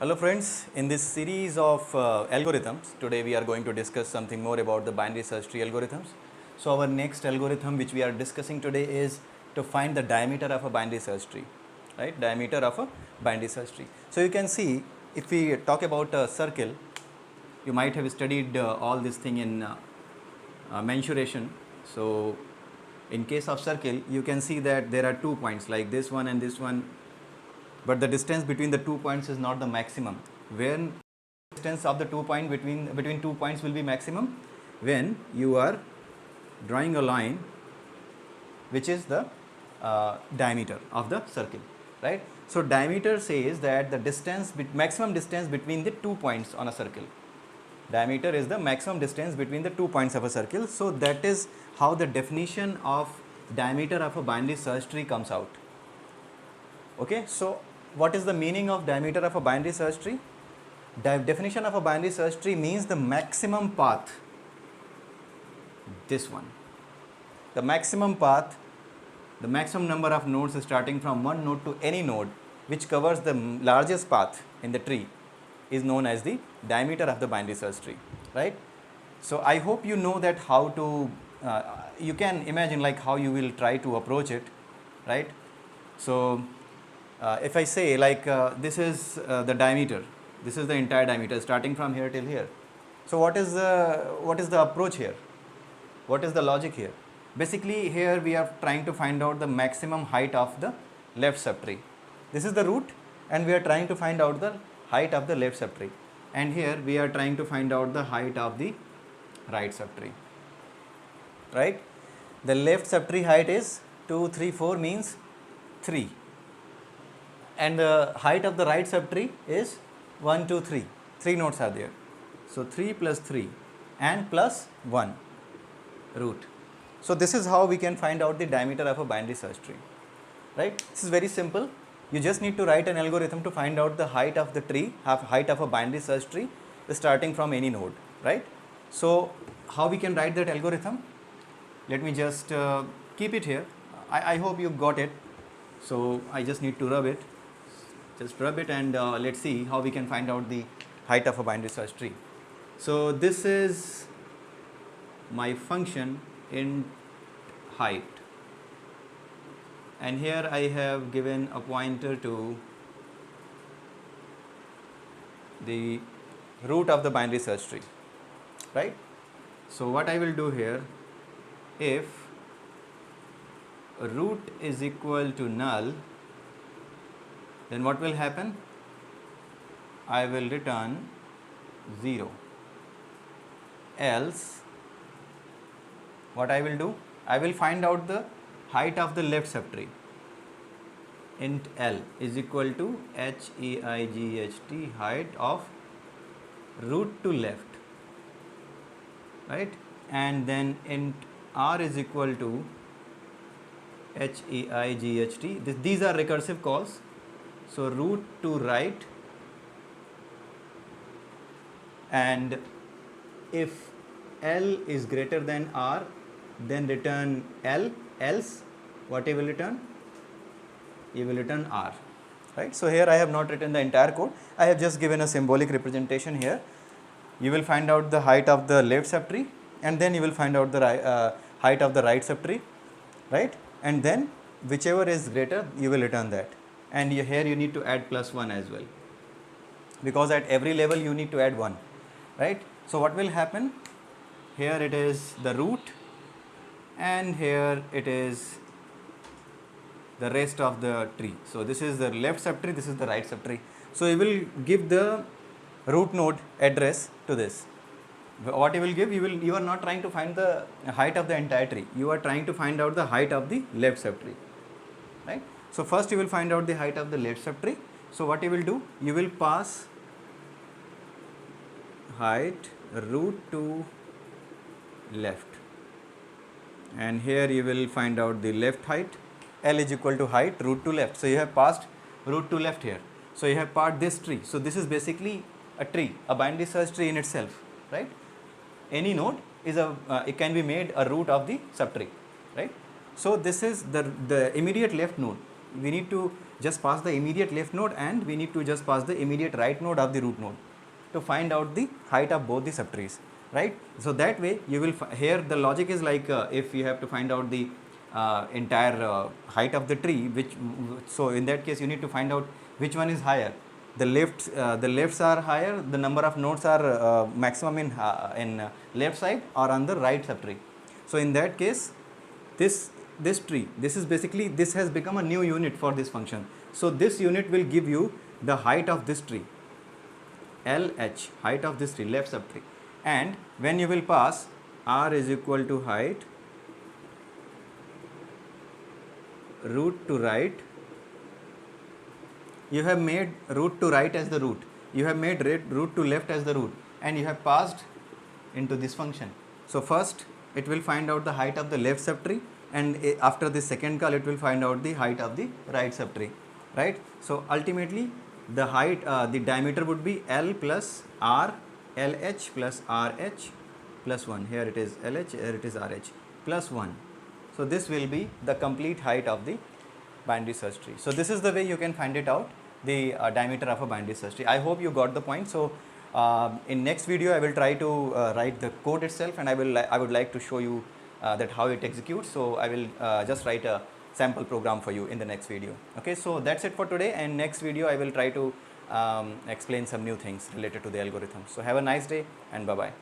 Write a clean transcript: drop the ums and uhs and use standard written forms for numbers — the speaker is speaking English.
Hello friends, in this series of algorithms, today we are going to discuss something more about the binary search tree algorithms. So our next algorithm which we are discussing today is to find the diameter of a binary search tree, right? Diameter of a binary search tree. So you can see if we talk about a circle, you might have studied all this thing in mensuration. So in case of circle, you can see that there are 2 points like this one and this one, but the distance between the 2 points is not the maximum. When distance of the 2 point between 2 points will be maximum when you are drawing a line which is the diameter of the circle, right? So diameter says that the distance maximum distance between the 2 points on a circle. Diameter is the maximum distance between the 2 points of a circle. So that is how the definition of diameter of a binary search tree comes out. Okay, so what is the meaning of diameter of a binary search tree? Definition of a binary search tree means the maximum path, this one. The maximum path, the maximum number of nodes starting from one node to any node which covers the largest path in the tree is known as the diameter of the binary search tree, right? So I hope you know that how to, you can imagine like how you will try to approach it, right? So if I say like this is the diameter, this is the entire diameter starting from here till here. So what is the approach here? What is the logic here? Basically here we are trying to find out the maximum height of the left subtree. This is the root and we are trying to find out the height of the left subtree, and here we are trying to find out the height of the right subtree, right? The left subtree height is 2, 3, 4 means 3, and the height of the right subtree is 1, 2, 3. 3 nodes are there. So 3 plus 3 and plus 1 root. So this is how we can find out the diameter of a binary search tree, right? This is very simple. You just need to write an algorithm to find out the height of the tree, height of a binary search tree starting from any node, right? So how we can write that algorithm? Let me just keep it here. I hope you got it. So I just need to rub it. Just rub it and let's see how we can find out the height of a binary search tree. So this is my function in height, and here I have given a pointer to the root of the binary search tree, right? So what I will do here, if root is equal to null, then what will happen? I will return 0. Else, what I will do? I will find out the height of the left subtree. Int L is equal to HEIGHT, height of root to left, right? And then int R is equal to HEIGHT. These are recursive calls. So root to right, and if L is greater than R, then return L, else what you will return? You will return R, right? So here I have not written the entire code. I have just given a symbolic representation here. You will find out the height of the left subtree, and then you will find out the height of the right subtree, right? And then whichever is greater, you will return that. And here you need to add plus 1 as well, because at every level you need to add 1, right? So what will happen? Here it is the root, and here it is the rest of the tree. So this is the left subtree, this is the right subtree. So you will give the root node address to this. What you will give, you are not trying to find the height of the entire tree, you are trying to find out the height of the left subtree, right? So first you will find out the height of the left subtree. So what you will do, you will pass height root to left, and here you will find out the left height. L is equal to height root to left. So you have passed root to left here. So you have passed this tree. So this is basically a tree, a binary search tree in itself, right? Any node is it can be made a root of the subtree, right? So this is the immediate left node. we need to just pass the immediate left node and we need to just pass the immediate right node of the root node to find out the height of both the subtrees, right? So that way you will here the logic is like if you have to find out the entire height of the tree, which so in that case you need to find out which one is higher. The lefts are higher, the number of nodes are maximum in left side or on the right subtree. So in that case, this tree, this is basically, this has become a new unit for this function. So this unit will give you the height of this tree, LH, height of this tree, left subtree. And when you will pass r is equal to height root to right, you have made root to right as the root, you have made root to left as the root, and you have passed into this function. So first it will find out the height of the left subtree, and after the second call it will find out the height of the right subtree, right? So ultimately the height, the diameter would be L plus R, LH plus RH plus 1. Here it is LH, here it is RH plus 1. So this will be the complete height of the binary search tree. So this is the way you can find it out, the diameter of a binary search tree. I hope you got the point. So in next video I will try to write the code itself, and I would like to show you that how it executes. So I will just write a sample program for you in the next video. Okay, so that's it for today, and next video I will try to explain some new things related to the algorithm. So have a nice day and bye bye.